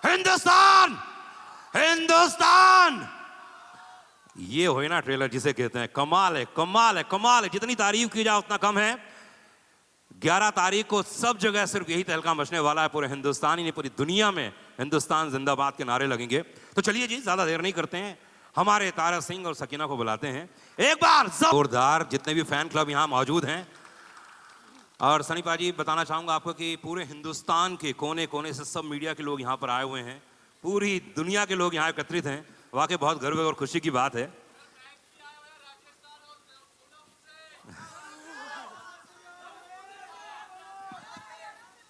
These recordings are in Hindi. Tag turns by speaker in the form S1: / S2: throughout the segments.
S1: हिंदुस्तान, हिंदुस्तान। ये हो ना ट्रेलर जिसे कहते हैं कमाल है, कमाल है, कमाल है। जितनी तारीफ की जाए उतना कम है। 11 तारीख को सब जगह सिर्फ यही तहलका मचने वाला है, पूरे हिंदुस्तान ही नहीं पूरी दुनिया में हिंदुस्तान जिंदाबाद के नारे लगेंगे। तो चलिए जी, ज्यादा देर नहीं करते हैं, हमारे तारा सिंह और सकीना को बुलाते हैं। एक बार जोरदार जितने भी फैन क्लब यहाँ मौजूद हैं। और सनी पाजी, बताना चाहूंगा आपको कि पूरे हिंदुस्तान के कोने कोने से सब मीडिया के लोग यहाँ पर आए हुए हैं, पूरी दुनिया के लोग यहाँ एकत्रित हैं। वाकई बहुत गर्व और खुशी की बात है।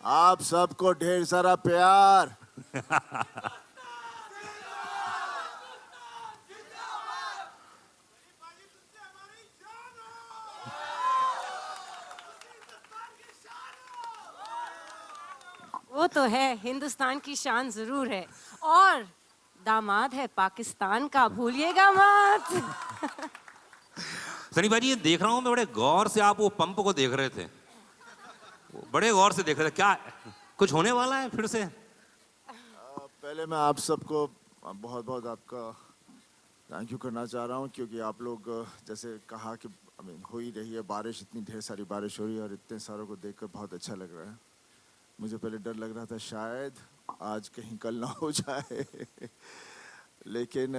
S2: आप सबको ढेर सारा प्यार।
S3: वो तो है, हिंदुस्तान की शान जरूर है, और दामाद है पाकिस्तान का, भूलिएगा मत।
S1: सनी भाई, ये देख रहा हूं मैं, बड़े गौर से आप वो पंप को देख रहे थे, बड़े गौर से देख रहे थे। क्या कुछ होने वाला है फिर से?
S2: पहले मैं आप सबको बहुत बहुत आपका थैंक यू करना चाह रहा हूँ, क्योंकि आप लोग जैसे कहा कि हो ही रही है बारिश, इतनी ढेर सारी बारिश हो रही है और इतने सारों को देखकर बहुत अच्छा लग रहा है। मुझे पहले डर लग रहा था शायद आज कहीं कल ना हो जाए, लेकिन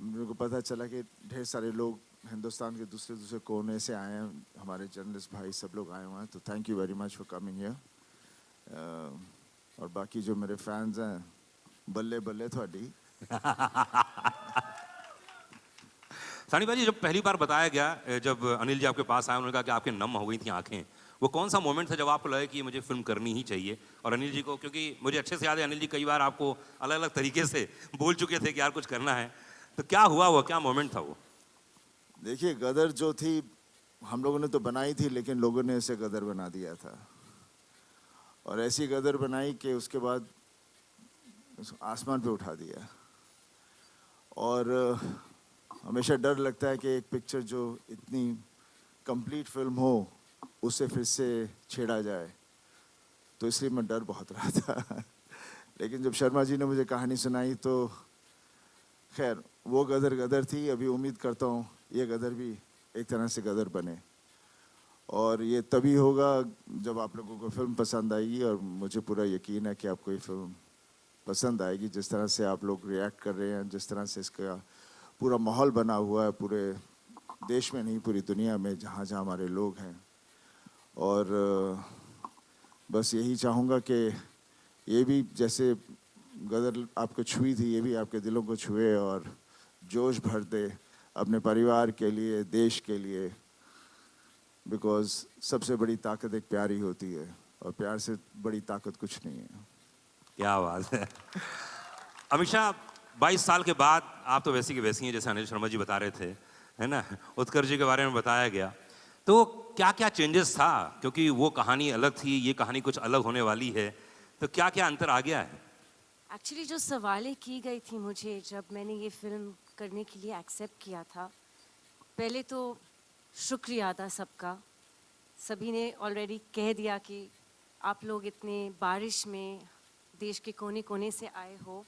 S2: मेरे को पता चला कि ढेर सारे लोग हिंदुस्तान के दूसरे दूसरे कोने से आए हैं, हमारे जर्नलिस्ट भाई सब लोग आए हुए हैं। तो thank you very much for coming here. और बाकी जो मेरे फैंस हैं, बल्ले बल्ले थोड़ी।
S1: सनी भाई, जब पहली बार बताया गया, जब अनिल जी आपके पास आए, उन्होंने कहा कि आपके नम हो गई थी आंखें, वो कौन सा मोमेंट था जब आपको लगा कि मुझे फिल्म करनी ही चाहिए? और अनिल जी को, क्योंकि मुझे अच्छे से याद है, अनिल जी कई बार आपको अलग अलग तरीके से बोल चुके थे कि यार कुछ करना है, तो क्या हुआ, वो क्या मोमेंट था वो?
S2: देखिए, गदर जो थी हम लोगों ने तो बनाई थी, लेकिन लोगों ने इसे गदर बना दिया था, और ऐसी गदर बनाई कि उसके बाद आसमान पे उठा दिया। और हमेशा डर लगता है कि एक पिक्चर जो इतनी कंप्लीट फिल्म हो उसे फिर से छेड़ा जाए, तो इसलिए मैं डर बहुत रहा था। लेकिन जब शर्मा जी ने मुझे कहानी सुनाई तो खैर वो गदर गदर थी। अभी उम्मीद करता हूँ ये गदर भी एक तरह से गदर बने, और ये तभी होगा जब आप लोगों को फिल्म पसंद आएगी, और मुझे पूरा यकीन है कि आपको ये फिल्म पसंद आएगी। जिस तरह से आप लोग रिएक्ट कर रहे हैं, जिस तरह से इसका पूरा माहौल बना हुआ है, पूरे देश में नहीं पूरी दुनिया में जहाँ जहाँ हमारे लोग हैं। और बस यही चाहूँगा कि ये भी जैसे गदर आपको छुई थी, ये भी आपके दिलों को छुए और जोश भर दे अपने परिवार के लिए, देश के लिए। बिकॉज सबसे बड़ी ताकत एक प्यार ही होती है, और प्यार से बड़ी ताकत कुछ नहीं है।
S1: क्या बात है। अमीषा, 22 साल के बाद आप तो वैसी की वैसी हैं जैसे अनिल शर्मा जी बता रहे थे, है ना? उत्कर्ष जी के बारे में बताया गया, तो क्या क्या चेंजेस था? क्योंकि वो कहानी अलग थी, ये कहानी कुछ अलग होने वाली है, तो क्या क्या अंतर आ गया है?
S3: एक्चुअली जो सवालें की गई थी मुझे जब मैंने ये फिल्म करने के लिए एक्सेप्ट किया था, पहले तो शुक्रिया था सबका। सभी ने ऑलरेडी कह दिया कि आप लोग इतने बारिश में देश के कोने कोने से आए हो।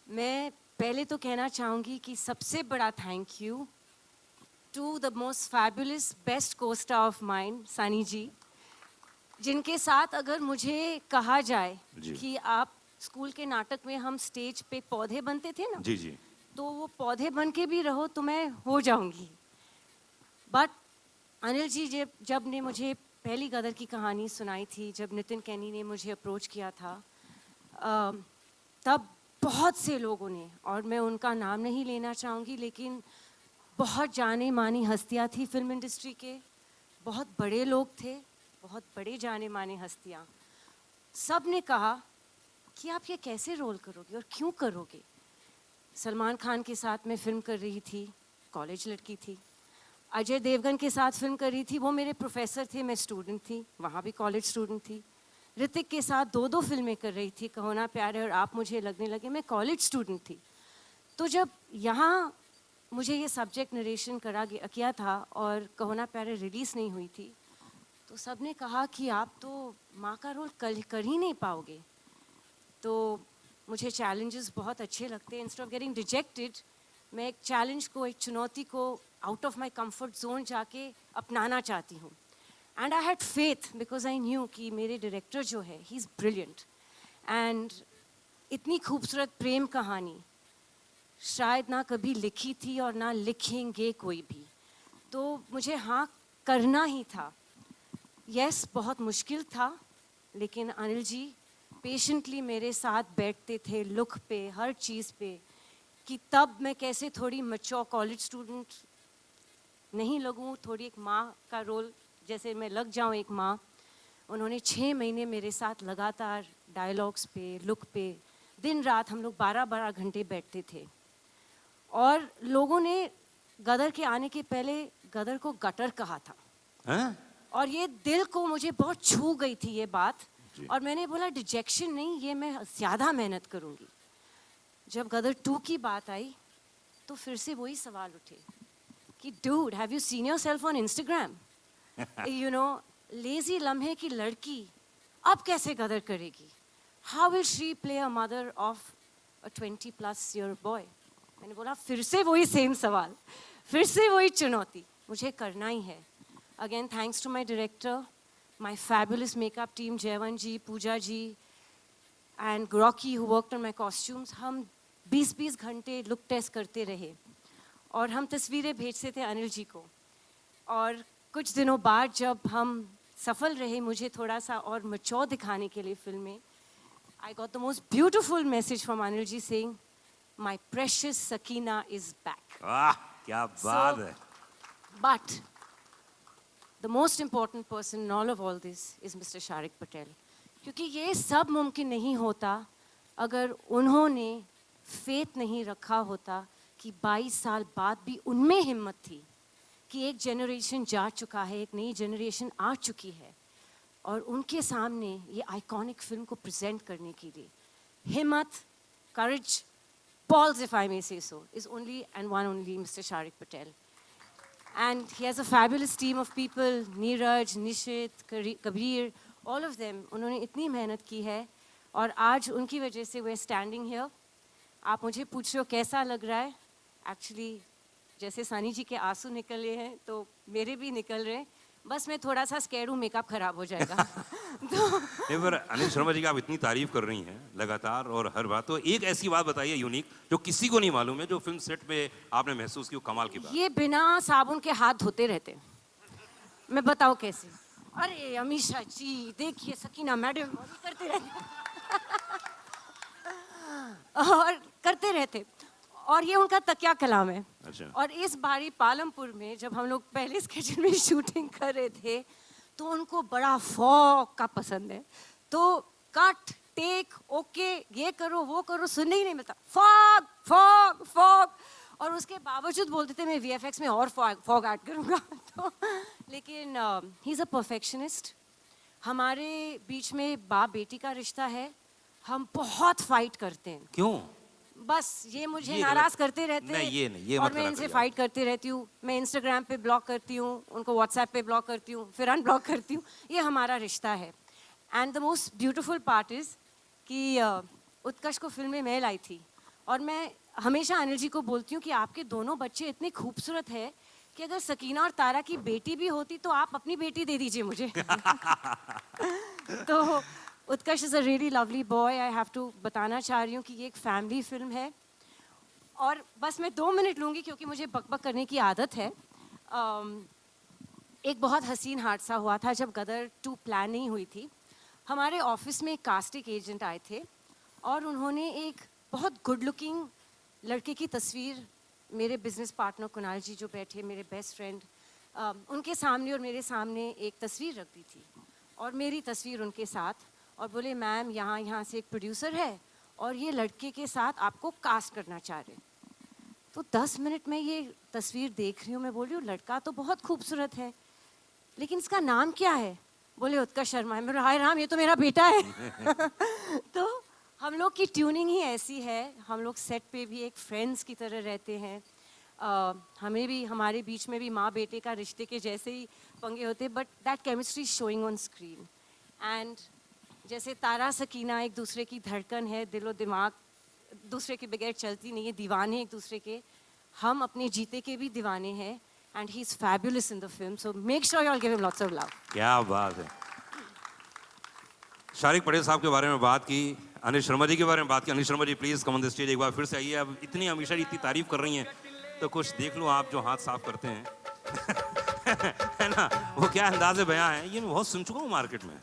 S3: मैं पहले तो कहना चाहूँगी कि सबसे बड़ा thank you to the most fabulous best co-star of mine, Sunny ji, जिनके साथ अगर मुझे कहा जाए कि आप स्कूल के नाटक में हम स्टेज पे पौधे बनते थे ना,
S1: जी जी,
S3: तो वो पौधे बन के भी रहो तो मैं हो जाऊंगी। बट अनिल जी जब ने मुझे पहली गदर की कहानी सुनाई थी, जब नितिन कैनी ने मुझे अप्रोच किया था, तब बहुत से लोगों ने, और मैं उनका नाम नहीं लेना चाहूँगी, लेकिन बहुत जाने मानी हस्तियाँ थी फिल्म इंडस्ट्री के, बहुत बड़े लोग थे, बहुत बड़े जाने माने हस्तियाँ, सब ने कहा कि आप ये कैसे रोल करोगे और क्यों करोगे। सलमान खान के साथ मैं फिल्म कर रही थी, कॉलेज लड़की थी। अजय देवगन के साथ फिल्म कर रही थी, वो मेरे प्रोफेसर थे, मैं स्टूडेंट थी, वहाँ भी कॉलेज स्टूडेंट थी। ऋतिक के साथ दो फिल्में कर रही थी, कहो ना प्यार है और आप मुझे लगने लगे, मैं कॉलेज स्टूडेंट थी। तो जब यहाँ मुझे ये सब्जेक्ट नरेशन किया था और कहो ना प्यार है रिलीज़ नहीं हुई थी, तो सब ने कहा कि आप तो माँ का रोल कर ही नहीं पाओगे। तो मुझे चैलेंजेस बहुत अच्छे लगते हैं. इंस्टेड ऑफ गेटिंग रिजेक्टेड, मैं एक चैलेंज को, एक चुनौती को out of my comfort zone जाके अपनाना चाहती हूँ. And I had faith because I knew कि मेरे डायरेक्टर जो है, ही इज़ ब्रिलियंट. एंड इतनी खूबसूरत प्रेम कहानी शायद ना कभी लिखी थी और ना लिखेंगे कोई भी. तो मुझे हाँ करना ही था. यस, बहुत मुश्किल था, लेकिन अनिल जी पेशेंटली मेरे साथ बैठते थे लुक पे, हर चीज़ पे, कि तब मैं कैसे थोड़ी मैच्योर कॉलेज स्टूडेंट नहीं लगूं, थोड़ी एक माँ का रोल जैसे मैं लग जाऊं एक माँ. उन्होंने 6 महीने मेरे साथ लगातार डायलॉग्स पे, लुक पे, दिन रात हम लोग 12-12 घंटे बैठते थे. और लोगों ने गदर के आने के पहले गदर को गटर कहा था.
S1: हैं?
S3: और ये दिल को मुझे बहुत छू गई थी ये बात. और मैंने बोला डिजेक्शन नहीं, ये मैं ज़्यादा मेहनत करूँगी. जब गदर 2 की बात आई तो फिर से वही सवाल उठे कि dude, have you seen yourself on Instagram? You know, lazy लम्हे की लड़की अब कैसे गदर करेगी? How will she play a mother of a 20+ year boy? मैंने बोला फिर से वही सेम सवाल, फिर से वही चुनौती, मुझे करना ही है. Again thanks to my director, my fabulous makeup team, Jaivan ji, Pooja ji and ग्रॉकी who worked on my costumes. हम 20-20 घंटे लुक टेस्ट करते रहे और हम तस्वीरें भेजते थे अनिल जी को. और कुछ दिनों बाद जब हम सफल रहे मुझे थोड़ा सा और मैच्योर दिखाने के लिए फिल्म में, I got the most beautiful message from Anil ji saying my precious Sakina is back.
S1: वाह, क्या बात है.
S3: But the most important person in all of this is Mr. Sharik Patel. क्योंकि ये सब मुमकिन नहीं होता अगर उन्होंने फेथ नहीं रखा होता कि 22 साल बाद भी उनमें हिम्मत थी कि एक जनरेशन जा चुका है, एक नई जनरेशन आ चुकी है और उनके सामने ये आइकॉनिक फिल्म को प्रेजेंट करने के लिए हिम्मत, courage, balls if I may say so, is only and one only Mr. Sharik Patel. And he has a fabulous team of people, Neeraj, Nishit, Kabir, all of them. उन्होंने इतनी मेहनत की है और आज उनकी वजह से we're standing here. आप मुझे पूछ रहे हो कैसा लग रहा है? Actually, जैसे सानी जी के आंसू निकले हैं तो मेरे भी निकल रहे हैं. बस मैं थोड़ा सा स्कैर्ड हूँ, मेकअप खराब हो जाएगा. तो
S1: नहीं, पर अनिल शर्मा जी की आप इतनी तारीफ कर रही हैं लगातार और हर बात, तो एक ऐसी बात बताइए यूनिक जो किसी को नहीं मालूम है, जो फिल्म सेट पे आपने महसूस की, वो कमाल की बात.
S3: ये बिना साबुन के हाथ धोते रहते हैं. मैं बताऊँ कैसे? अरे अमीशा जी देखिए, सकीना मैडम करते रहते और करते रहते. और ये उनका तकिया कलाम है.
S1: अच्छा.
S3: और इस बारी पालमपुर में जब हम लोग पहले स्केड्यूल में शूटिंग कर रहे थे तो उनको बड़ा फॉग का पसंद है. तो कट, टेक, ओके, ये करो वो करो, सुनने ही नहीं मिलता. Fog fog fog. और उसके बावजूद बोलते थे मैं वीएफएक्स में और फॉग ऐड करूँगा. तो लेकिन ही इज़ अ परफेक्शनिस्ट. हमारे बीच में बाप बेटी का रिश्ता है. हम बहुत फाइट करते हैं.
S1: क्यों?
S3: बस ये मुझे
S1: ये
S3: नाराज करते रहते हैं.
S1: ये
S3: और
S1: मत
S3: मैं
S1: करा
S3: इनसे
S1: करिए
S3: फाइट करती रहती हूँ. मैं इंस्टाग्राम पे ब्लॉक करती हूँ, उनको व्हाट्सएप पे ब्लॉक करती हूँ, फिर अनब्लॉक करती हूँ. ये हमारा रिश्ता है. And the most beautiful part is कि उत्कर्ष को फिल्म में मैं लाई थी और मैं हमेशा अनिल जी को बोलती हूँ कि आपके दोनों बच्चे इतने खूबसूरत है कि अगर सकीना और तारा की बेटी भी होती तो आप अपनी बेटी दे दीजिए मुझे. तो Utkarsh is a really lovely boy. I have to बताना चाह रही हूँ कि ये एक फैमिली फिल्म है. और बस मैं 2 मिनट लूँगी क्योंकि मुझे बकबक करने की आदत है. एक बहुत हसीन हादसा हुआ था जब गदर 2 प्लान नहीं हुई थी. हमारे ऑफिस में एक कास्टिंग एजेंट आए थे और उन्होंने एक बहुत गुड लुकिंग लड़के की तस्वीर मेरे बिजनेस पार्टनर कुणाल जी जो बैठे, मेरे बेस्ट फ्रेंड, उनके सामने और मेरे सामने एक तस्वीर रख दी थी और मेरी तस्वीर उनके साथ. और बोले मैम यहाँ से एक प्रोड्यूसर है और ये लड़के के साथ आपको कास्ट करना चाह रहे. तो 10 मिनट में ये तस्वीर देख रही हूँ. मैं बोल रही हूँ लड़का तो बहुत खूबसूरत है लेकिन इसका नाम क्या है? बोले उत्कर्ष शर्मा है. मेरा हाय राम, ये तो मेरा बेटा है. तो हम लोग की ट्यूनिंग ही ऐसी है. हम लोग सेट पे भी एक फ्रेंड्स की तरह रहते हैं. हमें भी, हमारे बीच में भी माँ बेटे का रिश्ते के जैसे ही पंगे होते हैं. But that chemistry showing on screen. And जैसे तारा सकीना एक दूसरे की धड़कन है, दिलो दिमाग दूसरे के बगैर चलती नहीं है, दीवाने एक दूसरे के, हम अपने जीते के भी दीवाने हैं and he's fabulous in the film, so make sure you all give him lots of love.
S1: क्या बात है। शारिक पटेल साहब के बारे में बात की, अनिल शर्मा जी के बारे में बात की। Anil Sharma ji please come on the stage, एक बार फिर से आइए। अब इतनी हमेशा इतनी तारीफ कर रही हैं तो कुछ देख लो आप जो हाथ साफ करते हैं है ना, वो क्या अंदाज़े बयां है, ये मैं बहुत सुन चुका हूँ मार्केट में।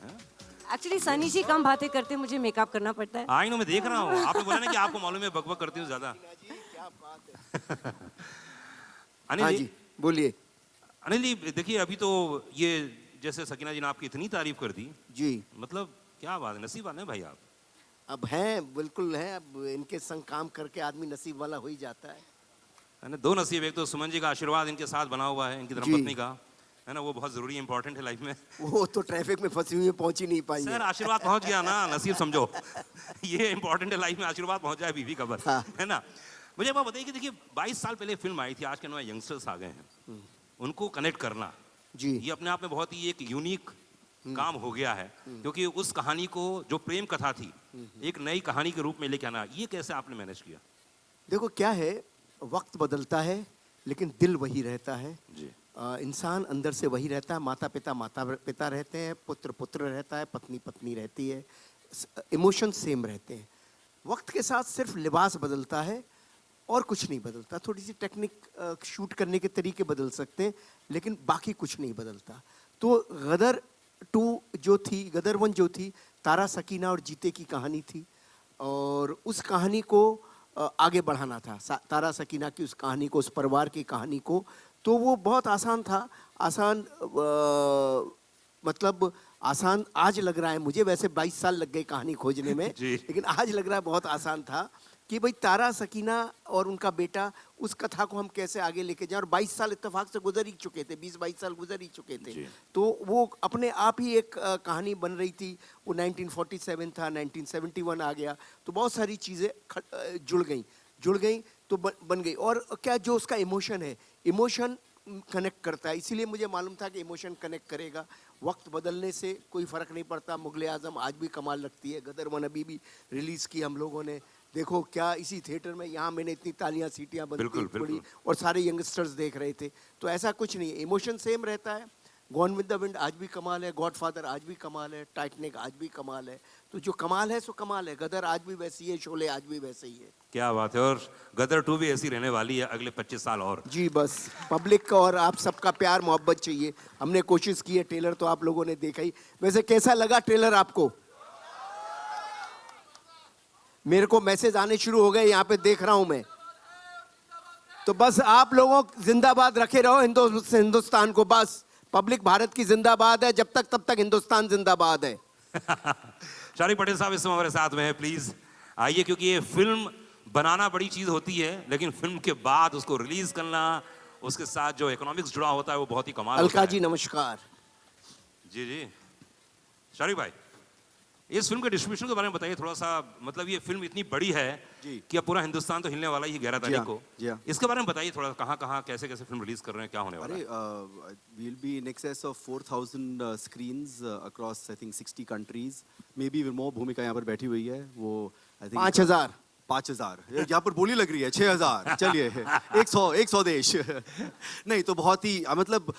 S3: एक्चुअली सनी जी कम बातें करते, मुझे मेकअप करना पड़ता है।
S1: आई नो, मैं देख रहा हूँ, आपने बोला ना कि आपको मालूम है बकबक करती हूँ ज्यादा। अनिल
S4: हाँ
S1: जी
S4: जी बोलिए।
S1: अनिल जी देखिए, अभी तो ये जैसे सकीना जी ने आपकी इतनी तारीफ कर दी,
S4: जी
S1: मतलब क्या बात है, नसीब वाले हैं भाई आप।
S4: अब हैं, बिल्कुल है। अब इनके संग काम करके आदमी नसीब वाला हो ही जाता है
S1: ना। दो नसीब, एक तो सुमन जी का आशीर्वाद इनके साथ बना हुआ है, इनकी
S4: जी।
S1: धर्मपत्नी का, है ना, वो बहुत जरूरी इंपॉर्टेंट है लाइफ में।
S4: वो तो ट्रैफिक में फंसी हुई है, पहुंच ही नहीं पाई है।
S1: सर आशीर्वाद पहुंच गया ना, नसीब समझो ये इंपॉर्टेंट है लाइफ में, आशीर्वाद पहुंच जाए बीवी का बस,
S4: हाँ।
S1: है ना। मुझे एक बात बताइए कि देखिए 22 साल पहले फिल्म आई थी, आज के नए यंगस्टर्स आ गए हैं, उनको कनेक्ट करना
S4: जी
S1: ये अपने आप में बहुत ही एक यूनिक काम हो गया है, क्योंकि उस कहानी को जो प्रेम कथा थी एक नई कहानी के रूप में लेके आना, ये कैसे आपने मैनेज किया?
S4: देखो क्या है, वक्त बदलता है लेकिन दिल वही रहता है।
S1: जी
S4: इंसान अंदर से वही रहता है। माता पिता रहते हैं, पुत्र पुत्र रहता है, पत्नी पत्नी रहती है, इमोशन सेम रहते हैं। वक्त के साथ सिर्फ लिबास बदलता है और कुछ नहीं बदलता। थोड़ी सी टेक्निक शूट करने के तरीके बदल सकते हैं लेकिन बाकी कुछ नहीं बदलता। तो गदर 2 जो थी, गदर 1 जो थी, तारा सकीना और जीते की कहानी थी और उस कहानी को आगे बढ़ाना था, तारा सकीना की उस कहानी को, उस परिवार की कहानी को। तो वो बहुत आसान था। आसान मतलब आसान आज लग रहा है मुझे, वैसे 22 साल लग गए कहानी खोजने में लेकिन आज लग रहा है बहुत आसान था कि भाई तारा सकीना और उनका बेटा, उस कथा को हम कैसे आगे लेके जाएं। और 22 साल इत्तेफाक से गुजर ही चुके थे, 20-22 साल गुजर ही चुके थे। तो वो अपने आप ही एक कहानी बन रही थी। वो 1947 था, 1971 आ गया, तो बहुत सारी चीज़ें जुड़ गई तो बन गई। और क्या जो उसका इमोशन है, इमोशन कनेक्ट करता है, इसीलिए मुझे मालूम था कि इमोशन कनेक्ट करेगा। वक्त बदलने से कोई फ़र्क नहीं पड़ता। मुगले आज़म आज भी कमाल लगती है, गदर 1 अभी भी रिलीज़ की हम लोगों ने, देखो क्या इसी थिएटर में, यहाँ मैंने इतनी तालियां सीटियां बनती पड़ी और सारे यंगस्टर्स देख रहे थे। तो ऐसा कुछ नहीं है, इमोशन सेम रहता है। गॉन विद द विंड आज भी कमाल है, गॉडफादर आज भी कमाल है, टाइटैनिक आज भी कमाल है। तो जो कमाल है सो कमाल है। गदर आज भी वैसी है, शोले आज भी वैसे ही है।
S1: क्या बात है। और गदर 2 भी ऐसी रहने वाली है अगले 25 साल और।
S4: जी बस पब्लिक का और आप सबका प्यार मोहब्बत चाहिए। हमने कोशिश की है, ट्रेलर तो आप लोगों ने देखा ही। वैसे कैसा लगा ट्रेलर आपको? मेरे को मैसेज आने शुरू हो गए, यहाँ पे देख रहा हूं मैं। तो बस आप लोगों जिंदाबाद रखे रहो हिंदुस्तान को। बस पब्लिक भारत की जिंदाबाद है, जब तक तब तक हिंदुस्तान जिंदाबाद है।
S1: शारिक पटेल साहब इस समय हमारे साथ में है, प्लीज आइए, क्योंकि ये फिल्म बनाना बड़ी चीज होती है लेकिन फिल्म के बाद उसको रिलीज करना, उसके साथ जो इकोनॉमिक्स जुड़ा होता है वो बहुत ही कमाल होता है।
S4: अलका जी नमस्कार।
S1: जी जी शारिक भाई, इस फिल्म के डिस्ट्रीब्यूशन के बारे में बताइए थोड़ा सा। मतलब ये फिल्म इतनी बड़ी है कि अब पूरा हिंदुस्तान तो हिलने वाला ही 11 तारीख को। इसके बारे में बताइए थोड़ा, कहाँ कैसे फिल्म रिलीज कर रहे हैं, क्या होने वाला है?
S5: We'll be in excess of 4,000 screens across I think 60 countries, maybe even more। भूमिका यहाँ पर बैठी हुई है, वो I think 5,000 यहाँ पर बोली लग रही है 6,000। चलिए 100 देश नहीं तो बहुत ही मतलब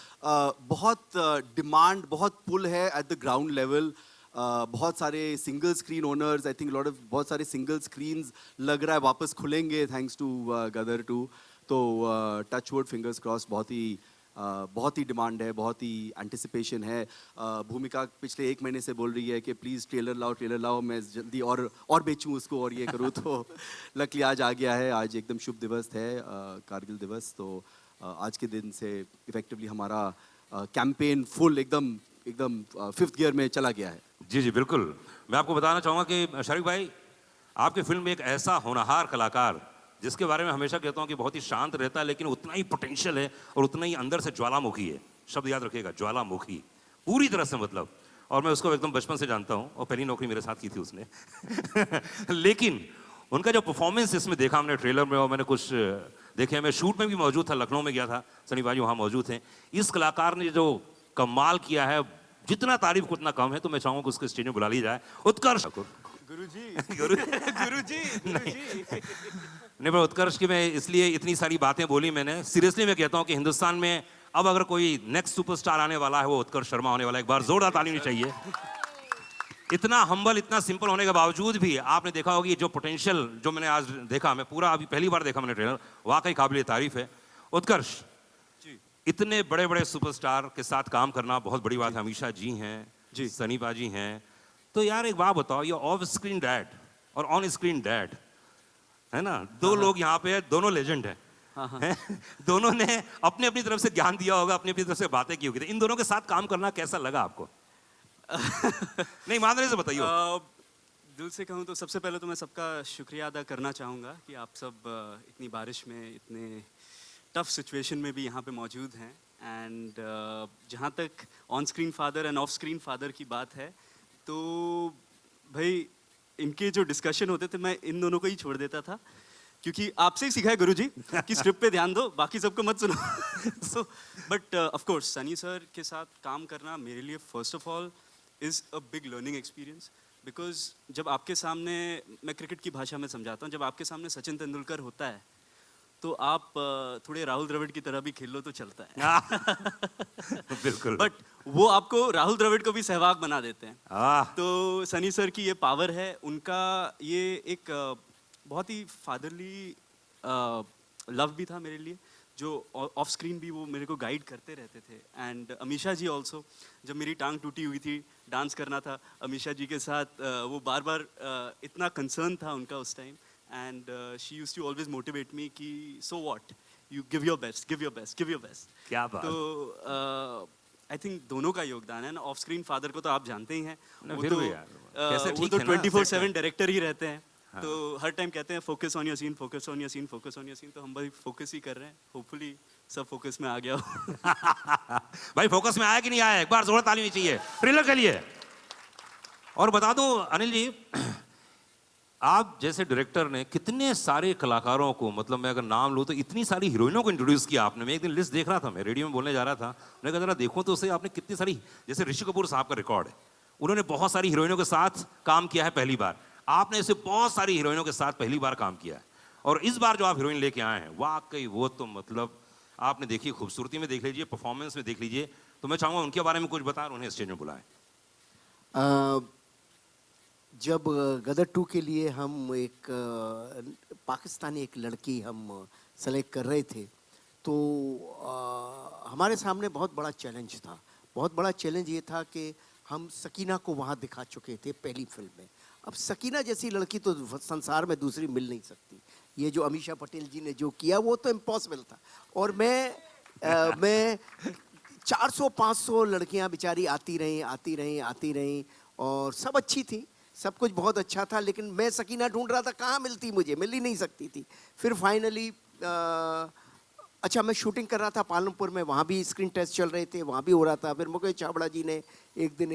S5: बहुत डिमांड, बहुत पुल है एट द ग्राउंड लेवल। बहुत सारे single screen owners, I think बहुत सारे सिंगल स्क्रीन्स लग रहा है वापस खुलेंगे थैंक्स टू गदर 2। तो टच वुड, फिंगर्स क्रॉस, बहुत ही डिमांड है, बहुत ही एंटिसिपेशन है। भूमिका पिछले 1 महीने से बोल रही है कि प्लीज़ ट्रेलर लाओ, मैं जल्दी और बेचूं उसको और ये करूँ। तो लकली आज आ गया है। आज एकदम शुभ दिवस है, कारगिल दिवस। तो आज के दिन से इफेक्टिवली हमारा कैंपेन फुल एकदम 5th गियर में चला गया है।
S1: जी जी बिल्कुल। मैं आपको बताना चाहूँगा कि शारिक भाई, आपकी फिल्म में एक ऐसा होनहार कलाकार, जिसके बारे में हमेशा कहता हूँ कि बहुत ही शांत रहता है लेकिन उतना ही पोटेंशियल है और उतना ही अंदर से ज्वालामुखी है। शब्द याद रखिएगा, ज्वालामुखी, पूरी तरह से मतलब। और मैं उसको एकदम बचपन से जानता हूँ और पहली नौकरी मेरे साथ की थी उसने लेकिन उनका जो परफॉर्मेंस इसमें देखा हमने ट्रेलर में, और मैंने कुछ देखे, मैं शूट में भी मौजूद था, लखनऊ में गया था, सनी भाई वहाँ मौजूद थे। इस कलाकार ने जो कमाल किया है, जितना तारीफ को उतना कम है, तो मैं चाहूंगा कि उसको स्टेज में बुला लिया जाए। उत्कर्ष
S5: गुरुजी
S1: गुरु
S5: गुरुजी
S1: नहीं, पर उत्कर्ष की मैं इसलिए इतनी सारी बातें बोली मैंने, सीरियसली मैं कहता हूं कि हिंदुस्तान में अब अगर कोई नेक्स्ट सुपरस्टार आने वाला है, वो उत्कर्ष शर्मा होने वाला है। एक बार जोरदार ताली होनी चाहिए। इतना हम्बल, इतना सिंपल होने के बावजूद भी आपने देखा होगा कि जो पोटेंशियल जो मैंने आज देखा, मैं पूरा अभी पहली बार देखा मैंने ट्रेलर, वाकई काबिल तारीफ है। उत्कर्ष, इतने बड़े बड़े सुपरस्टार के साथ काम करना बहुत बड़ी बात है। अमीषा जी हैं जी, सनी पाजी हैं, तो यार एक बात बताओ, ये ऑफ स्क्रीन डैड और ऑन स्क्रीन डैड है ना, दो लोग यहाँ पे है, दोनों लेजेंड हैं। हैं? दोनों ने अपनी अपनी तरफ से ज्ञान दिया होगा, अपनी अपनी तरफ से बातें की होगी। इन दोनों के साथ काम करना कैसा लगा आपको? नहीं, ईमानदारी से बताइए।
S6: दिल से कहूँ तो सबसे पहले तो मैं सबका शुक्रिया अदा करना चाहूँगा कि आप सब इतनी बारिश में, इतने टफ सिचुएशन में भी यहाँ पे मौजूद हैं। एंड जहाँ तक on screen father end of screen father की बात है, तो भाई इनके जो डिस्कशन होते थे, मैं इन दोनों को ही छोड़ देता था, क्योंकि आपसे ही सीखा है गुरुजी कि स्क्रिप्ट पे ध्यान दो, बाकी सबको मत सुनो। So but of course Sunny sir के साथ काम करना मेरे लिए first of all is a big learning experience, because जब आपके सामने, मैं क्रिकेट की भाषा में समझाता हूँ, जब आपके सामने सचिन तेंदुलकर होता है, तो आप थोड़े राहुल द्रविड़ की तरह भी खेल लो तो चलता है।
S1: बिल्कुल।
S6: बट वो आपको राहुल द्रविड़ को भी सहवाग बना देते हैं।
S1: तो
S6: तो सनी सर की ये पावर है, उनका ये एक बहुत ही फादरली लव भी था मेरे लिए, जो ऑफ स्क्रीन भी वो मेरे को गाइड करते रहते थे। एंड अमीषा जी ऑल्सो, जब मेरी टांग टूटी हुई थी, डांस करना था अमीषा जी के साथ, वो बार बार इतना कंसर्न था उनका उस time. And she used to always motivate me कि so what, you give your best, give your best, give your best.
S1: क्या बात।
S6: तो आई थिंक दोनों का योगदान है ना। ऑफ स्क्रीन फादर को तो आप जानते ही हैं,
S1: ना,
S6: वो
S1: फिर
S6: तो
S1: भी यार, कैसे
S6: वो
S1: ठीक
S6: तो
S1: है ना,
S6: 24/7 डायरेक्टर ही रहते हैं। तो हर टाइम कहते हैं focus on your scene, focus on your scene, focus on your scene. तो हम भाई फोकस ही कर रहे हैं, होपफुली सब फोकस में आ गया हो।
S1: भाई फोकस में आया कि नहीं आया, एक बार जोर ताली होनी चाहिए ट्रेलर के लिए। और बता दूं अनिल जी, आप जैसे डायरेक्टर ने कितने सारे कलाकारों को, मतलब मैं अगर नाम लूँ तो इतनी सारी हीरोइनों को इंट्रोड्यूस किया आपने। मैं एक दिन लिस्ट देख रहा था, मैं रेडियो में बोलने जा रहा था, मैंने कहा जरा देखो तो उसे, आपने कितनी सारी, जैसे ऋषि कपूर साहब का रिकॉर्ड है, उन्होंने बहुत सारी हीरोइनों के साथ काम किया है पहली बार। आपने ऐसे बहुत सारी हीरोइनों के साथ पहली बार काम किया है, और इस बार जो आप हीरोइन लेके आए हैं, वाकई वो तो मतलब आपने देखी, खूबसूरती में देख लीजिए, परफॉर्मेंस में देख लीजिए। तो मैं चाहूँगा उनके बारे में कुछ बताएं, उन्हें स्टेज में बुलाएं।
S4: जब गदर 2 के लिए हम एक पाकिस्तानी एक लड़की हम सेलेक्ट कर रहे थे, तो हमारे सामने बहुत बड़ा चैलेंज था। बहुत बड़ा चैलेंज ये था कि हम सकीना को वहाँ दिखा चुके थे पहली फिल्म में। अब सकीना जैसी लड़की तो संसार में दूसरी मिल नहीं सकती। ये जो अमीषा पटेल जी ने जो किया वो तो इम्पॉसिबल था। और मैं 400-500 लड़कियाँ बेचारी आती रहीं और सब अच्छी थी, सब कुछ बहुत अच्छा था, लेकिन मैं सकीना ढूंढ रहा था, कहाँ मिलती, मुझे मिल ही नहीं सकती थी। फिर फाइनली अच्छा, मैं शूटिंग कर रहा था पालमपुर में, वहाँ भी स्क्रीन टेस्ट चल रहे थे, वहाँ भी हो रहा था। फिर मुकेश छाबड़ा जी ने एक दिन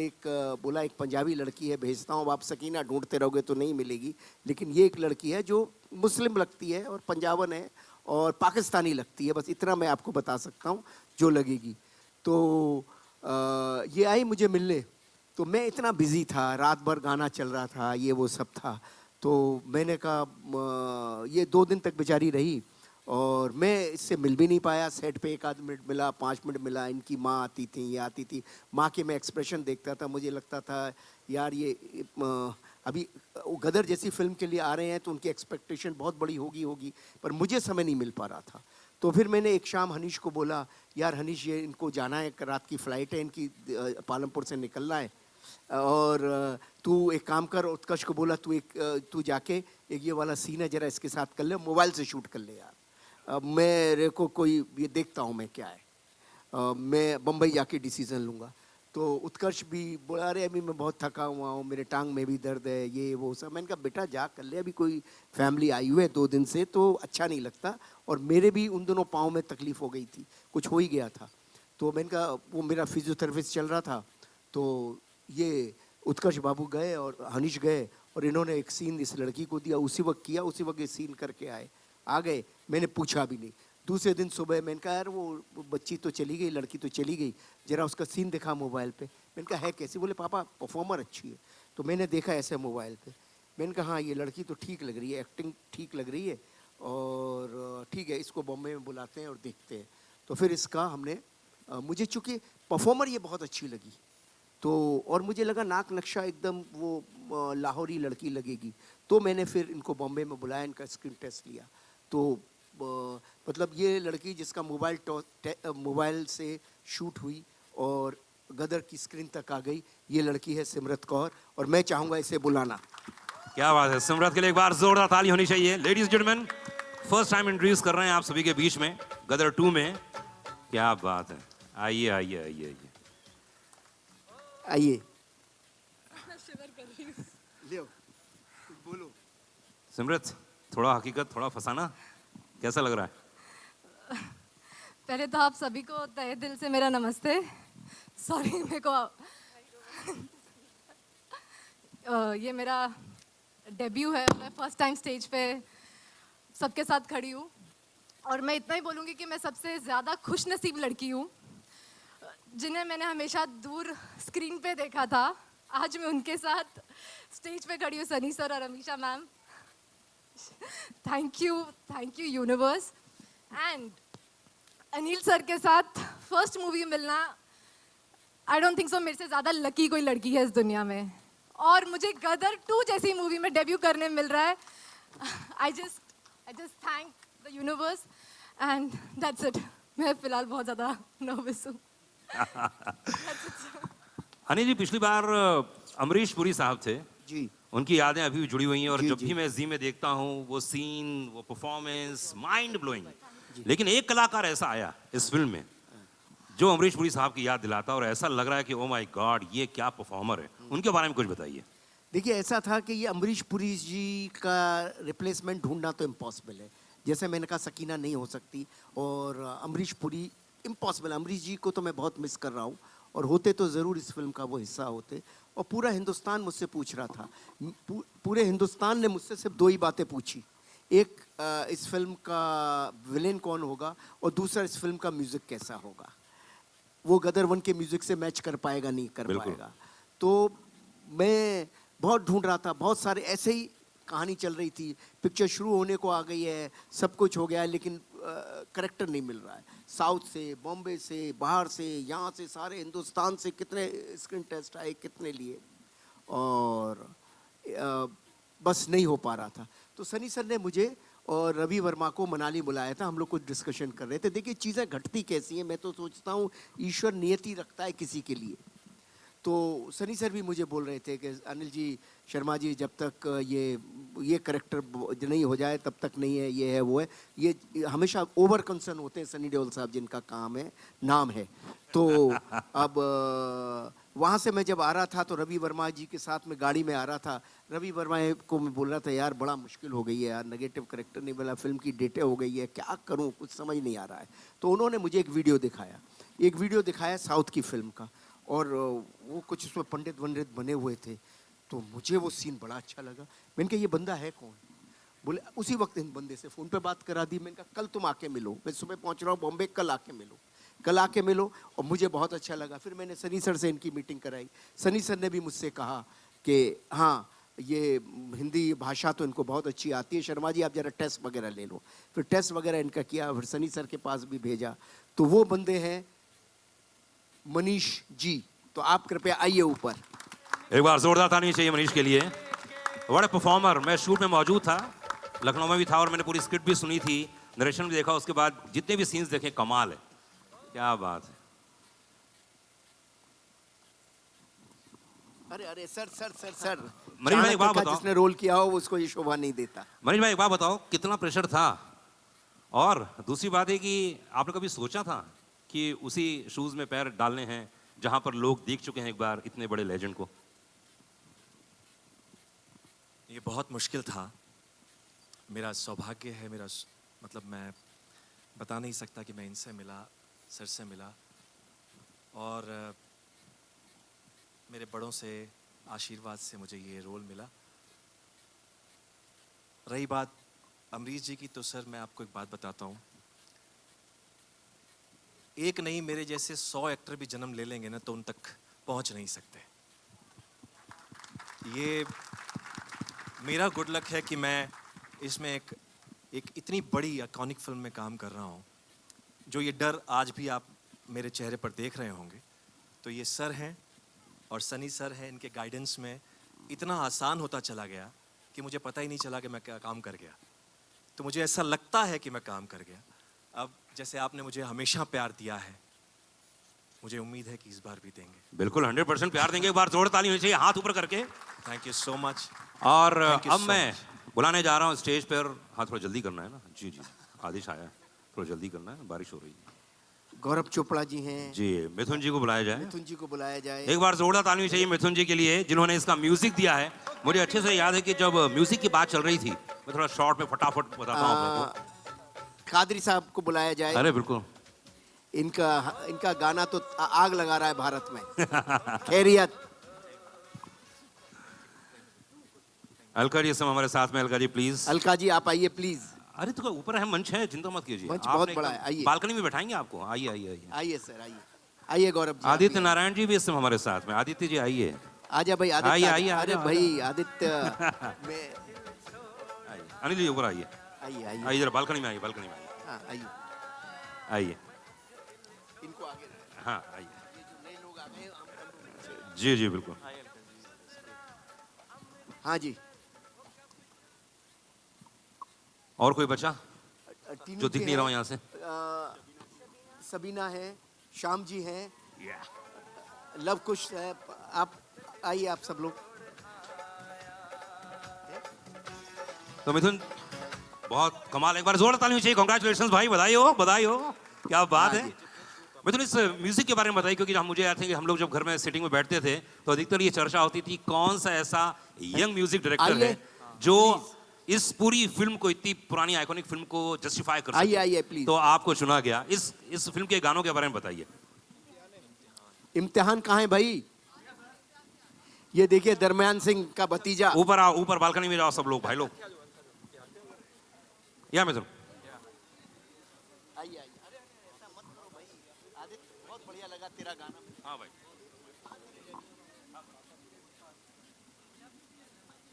S4: बोला, एक पंजाबी लड़की है भेजता हूँ, आप सकीना ढूंढते रहोगे तो नहीं मिलेगी, लेकिन ये एक लड़की है जो मुस्लिम लगती है और पंजाबन है और पाकिस्तानी लगती है, बस इतना मैं आपको बता सकता हूँ जो लगेगी। तो ये आई मुझे मिलने, तो मैं इतना बिजी था, रात भर गाना चल रहा था, ये वो सब था। तो मैंने कहा ये 2 दिन तक बेचारी रही और मैं इससे मिल भी नहीं पाया। सेट पे 1 आध मिनट मिला, 5 मिनट मिला। इनकी माँ आती थी, ये आती थी, माँ के मैं एक्सप्रेशन देखता था, मुझे लगता था यार ये अभी गदर जैसी फिल्म के लिए आ रहे हैं तो उनकी एक्सपेक्टेशन बहुत बड़ी होगी, पर मुझे समय नहीं मिल पा रहा था। तो फिर मैंने एक शाम हनीश को बोला, यार हनीश ये इनको जाना है, रात की फ़्लाइट है इनकी, पालमपुर से निकलना है, और तू एक काम कर। उत्कर्ष को बोला तू जाके एक ये वाला सीन है, जरा इसके साथ कर ले, मोबाइल से शूट कर ले यार, मेरे को कोई ये देखता हूँ मैं क्या है, मैं बम्बई जाके डिसीज़न लूँगा। तो उत्कर्ष भी बोला, अरे अभी मैं बहुत थका हुआ हूँ, मेरे टांग में भी दर्द है, ये वो सब। मैंने कहा बेटा जा कर ले, अभी कोई फैमिली आई हुई है 2 दिन से, तो अच्छा नहीं लगता। और मेरे भी उन दोनों पाँव में तकलीफ़ हो गई थी, कुछ हो ही गया था। तो मैंने कहा, वो मेरा फिजियोथेरेपिस्ट चल रहा था, तो ये उत्कर्ष बाबू गए और हनीश गए और इन्होंने एक सीन इस लड़की को दिया, उसी वक्त किया, उसी वक्त ये सीन करके आ गए। मैंने पूछा भी नहीं। दूसरे दिन सुबह मैंने कहा, यार वो बच्ची तो चली गई, लड़की तो चली गई, जरा उसका सीन दिखा मोबाइल पे। मैंने कहा है कैसी? बोले पापा परफॉर्मर अच्छी है। तो मैंने देखा ऐसे मोबाइल पे, मैंने कहा हाँ ये लड़की तो ठीक लग रही है, एक्टिंग ठीक लग रही है, और ठीक है इसको बॉम्बे में बुलाते हैं और देखते हैं। तो फिर इसका हमने मुझे चूँकि परफॉर्मर ये बहुत अच्छी लगी, तो और मुझे लगा नाक नक्शा एकदम वो लाहौरी लड़की लगेगी, तो मैंने फिर इनको बॉम्बे में बुलाया, इनका स्क्रीन टेस्ट लिया। तो मतलब ये लड़की जिसका मोबाइल से शूट हुई और गदर की स्क्रीन तक आ गई, ये लड़की है सिमरत कौर, और मैं चाहूँगा इसे बुलाना।
S1: क्या बात है, सिमरत के लिए एक बार जोरदार ताली होनी चाहिए। Ladies and gentleman, first time introduce कर रहे हैं आप सभी के बीच में गदर 2 में। क्या बात है, आइए आइए आइए आइए
S4: आइए लियो, बोलो।
S1: सिमरत, थोड़ा हकीकत थोड़ा फसाना, कैसा लग रहा है?
S7: पहले तो आप सभी को तहे दिल से मेरा नमस्ते। सॉरी मेरे को ये मेरा डेब्यू है, मैं फर्स्ट टाइम स्टेज पे सबके साथ खड़ी हूँ, और मैं इतना ही बोलूँगी कि मैं सबसे ज़्यादा खुशनसीब लड़की हूँ जिन्हें मैंने हमेशा दूर स्क्रीन पे देखा था। आज मैं उनके साथ स्टेज पे खड़ी हूँ, सनी सर और Amisha ma'am. Thank you universe. And Anil sir के साथ फर्स्ट मूवी मिलना, आई डोंट थिंक सो मेरे से ज़्यादा लकी कोई लड़की है इस दुनिया में, और मुझे गदर 2 जैसी मूवी में डेब्यू करने मिल रहा है। I just thank the universe and that's it. मैं फिलहाल बहुत ज़्यादा नर्वस हूँ।
S1: हनी जी, पिछली बार अमरीश पुरी साहब थे
S4: जी,
S1: उनकी यादें अभी भी जुड़ी हुई हैं, और
S4: जी,
S1: जब
S4: जी।
S1: भी मैं जी में देखता हूँ वो सीन, वो परफॉर्मेंस माइंड ब्लोइंग। लेकिन एक कलाकार ऐसा आया इस फिल्म में जो अमरीश पुरी साहब की याद दिलाता, और ऐसा लग रहा है कि ओ माय गॉड ये क्या परफॉर्मर है। उनके बारे में कुछ बताइए।
S4: देखिए ऐसा था कि ये अमरीश पुरी जी का रिप्लेसमेंट ढूंढना तो इम्पॉसिबल है। जैसे मैंने कहा सकीना नहीं हो सकती, और अमरीश पुरी इम्पॉसिबल। अमरीश जी को तो मैं बहुत मिस कर रहा हूँ, और होते तो ज़रूर इस फिल्म का वो हिस्सा होते। और पूरा हिंदुस्तान मुझसे पूछ रहा था, पूरे हिंदुस्तान ने मुझसे सिर्फ 2 ही बातें पूछी। एक इस फिल्म का विलेन कौन होगा, और दूसरा इस फिल्म का म्यूज़िक कैसा होगा। वो गदर 1 के म्यूज़िक से मैच कर पाएगा नहीं कर
S1: बिल्कुल।
S4: पाएगा। तो मैं बहुत ढूंढ रहा था, बहुत सारे ऐसे ही कहानी चल रही थी, पिक्चर शुरू होने को आ गई है, सब कुछ हो गया है, लेकिन करेक्टर नहीं मिल रहा है। साउथ से, बॉम्बे से, बाहर से, यहाँ से, सारे हिंदुस्तान से कितने स्क्रीन टेस्ट आए, कितने लिए, और बस नहीं हो पा रहा था। तो सनी सर ने मुझे और रवि वर्मा को मनाली बुलाया था, हम लोग कुछ डिस्कशन कर रहे थे। देखिए चीज़ें घटती कैसी हैं, मैं तो सोचता हूँ ईश्वर नियति रखता है किसी के लिए। तो सनी सर भी मुझे बोल रहे थे कि अनिल जी, शर्मा जी, जब तक ये करेक्टर नहीं हो जाए तब तक नहीं है, ये है वो है, ये हमेशा ओवर कंसर्न होते हैं सनी देओल साहब, जिनका नाम है। तो अब वहाँ से मैं जब आ रहा था तो रवि वर्मा जी के साथ में गाड़ी में आ रहा था। रवि वर्मा को मैं बोल रहा था यार बड़ा मुश्किल हो गई है यार, नेगेटिव करेक्टर नहीं मिला, फिल्म की डेटें हो गई है, क्या करूँ, कुछ समझ नहीं आ रहा है। तो उन्होंने मुझे एक वीडियो दिखाया साउथ की फिल्म का, और वो कुछ उसमें पंडित वंडित बने हुए थे। तो मुझे वो सीन बड़ा अच्छा लगा। मैंने कहा ये बंदा है कौन? बोले उसी वक्त इन बंदे से फ़ोन पे बात करा दी। मैंने कहा कल तुम आके मिलो, मैं सुबह पहुंच रहा हूँ बॉम्बे, कल आके मिलो। और मुझे बहुत अच्छा लगा। फिर मैंने सनी सर से इनकी मीटिंग कराई। सनी सर ने भी मुझसे कहा कि हाँ ये हिंदी भाषा तो इनको बहुत अच्छी आती है, शर्मा जी आप ज़रा टेस्ट वगैरह ले लो। फिर टेस्ट वगैरह इनका किया, फिर सनी सर के पास भी भेजा। तो वो बंदे हैं मनीष जी। तो आप कृपया आइए ऊपर।
S1: एक बार जोरदार ताली चाहिए मनीष के लिए। बड़े परफॉर्मर। मैं शूट में मौजूद था, लखनऊ में भी था, और मैंने पूरी स्क्रिप्ट भी सुनी थी, नरेशन भी देखा, उसके बाद जितने भी सीन्स देखे कमाल है। क्या बात है।
S4: अरे अरे सर
S1: मनीष भाई एक बात बताओ,
S4: जिसने रोल किया हो उसको ये शोभा नहीं देता।
S1: मनीष भाई एक बात बताओ, कितना प्रेशर था? और दूसरी बात है कि आपने कभी सोचा था कि उसी शूज में पैर डालने हैं जहां पर लोग देख चुके हैं एक बार इतने बड़े लेजेंड को?
S8: ये बहुत मुश्किल था। मेरा सौभाग्य है, मतलब मैं बता नहीं सकता कि मैं इनसे मिला, सर से मिला, और मेरे बड़ों से आशीर्वाद से मुझे ये रोल मिला। रही बात अमरीश जी की, तो सर मैं आपको एक बात बताता हूँ, एक नहीं मेरे जैसे 100 एक्टर भी जन्म ले लेंगे ना, तो पहुंच नहीं सकते। ये मेरा गुड लक है कि मैं इसमें एक इतनी बड़ी आइकॉनिक फिल्म में काम कर रहा हूँ। जो ये डर आज भी आप मेरे चेहरे पर देख रहे होंगे, तो ये सर हैं और सनी सर हैं, इनके गाइडेंस में इतना आसान होता चला गया कि मुझे पता ही नहीं चला कि मैं क्या काम कर गया। तो मुझे ऐसा लगता है कि मैं काम कर गया। अब जैसे आपने मुझे हमेशा प्यार दिया है, मुझे उम्मीद है कि इस बार भी देंगे।
S1: बिल्कुल 100% प्यार देंगे। एक बार जोर ताली होनी चाहिए, हाथ ऊपर करके।
S8: Thank you so much.
S1: और
S8: Thank you
S1: अब
S8: so
S1: मैं
S8: much.
S1: बुलाने जा रहा हूँ स्टेज पर। हाँ, थोड़ा जल्दी करना है ना। जी जी, आदेश आया है, थोड़ा जल्दी करना है, बारिश हो रही है।
S4: गौरव चोपड़ा जी हैं,
S1: जी, मिथुन जी को बुलाया जाए।
S4: मिथुन जी को बुलाया जाए।
S1: एक बार जोरदार ताली होनी चाहिए मिथुन जी के लिए, जिन्होंने इसका म्यूजिक दिया है। मुझे अच्छे से याद है कि जब म्यूजिक की बात चल रही थी, मैं थोड़ा शॉर्ट में फटाफट बताता हूँ आपको।
S4: कादरी साहब को बुलाया जाए।
S1: अरे बिल्कुल,
S4: इनका गाना तो आग लगा रहा है भारत में। खैरियत।
S1: अलका जी इस समय हमारे साथ में। अलका जी प्लीज।
S4: अलका जी आप आइए प्लीज।
S1: अरे तो ऊपर है, मंच है, चिंता मत कीजिए।
S4: मंच
S1: आपने
S4: बहुत बड़ा
S1: एकदम
S4: है, आइए।
S1: बालकनी में बैठाएंगे आपको। आइए आइए आइए।
S4: आइए सर, आइए आइए गौरव जी।
S1: आदित्य नारायण जी भी इस समय हमारे साथ में। आदित्य जी आइए।
S4: आजा भाई आदित्य।
S1: आइए, आइए,
S4: अरे
S1: आजा,
S4: भाई आदित्य में
S1: आइए। अनिल जी ऊपर आइए।
S4: आइए आइए।
S1: आइए जरा बालकनी में आइए, बालकनी में आइए।
S4: हाँ, आइए।
S1: आइए।
S4: इनको आगे।
S1: हाँ आइए।
S4: ये जो नए लोग आ गए हैं, हम
S1: जी जी बिल्कुल।
S4: हाँ जी।
S1: और कोई बचा
S4: टीनू
S1: जो
S4: जी
S1: दिख नहीं रहा हूँ
S4: हैं,
S1: यहाँ से?
S4: सबीना है, श्याम जी हैं, लव कुश है। आप आइए, आप सब लोग।
S1: तो मिथुन बहुत कमाल। एक बार जोर ताली होनी चाहिए। कांग्रेचुलेशंस भाई, बधाई हो, बधाई हो। क्या बात है। मिथुन इस म्यूजिक के बारे में बताइए, क्योंकि मुझे याद है कि हम लोग जब घर में सिटिंग में बैठते थे तो अधिकतर ये चर्चा होती थी कौन सा ऐसा यंग म्यूजिक डायरेक्टर है जो इस पूरी फिल्म को, इतनी पुरानी आइकॉनिक फिल्म को जस्टिफाई कर सके।
S4: आइए आइए प्लीज।
S1: तो आपको चुना गया। इस फिल्म के गानों के बारे में बताइए।
S4: इम्तिहान कहाँ है भाई? ये देखिए दरमियान सिंह का भतीजा।
S1: ऊपर आओ, ऊपर बालकनी में जाओ सब लोग, भाई लोग। या मिथुन
S4: आइए आइए। अरे ऐसा मत करो भाई। आदित्य बहुत बढ़िया लगा तेरा गाना।
S1: हाँ भाई।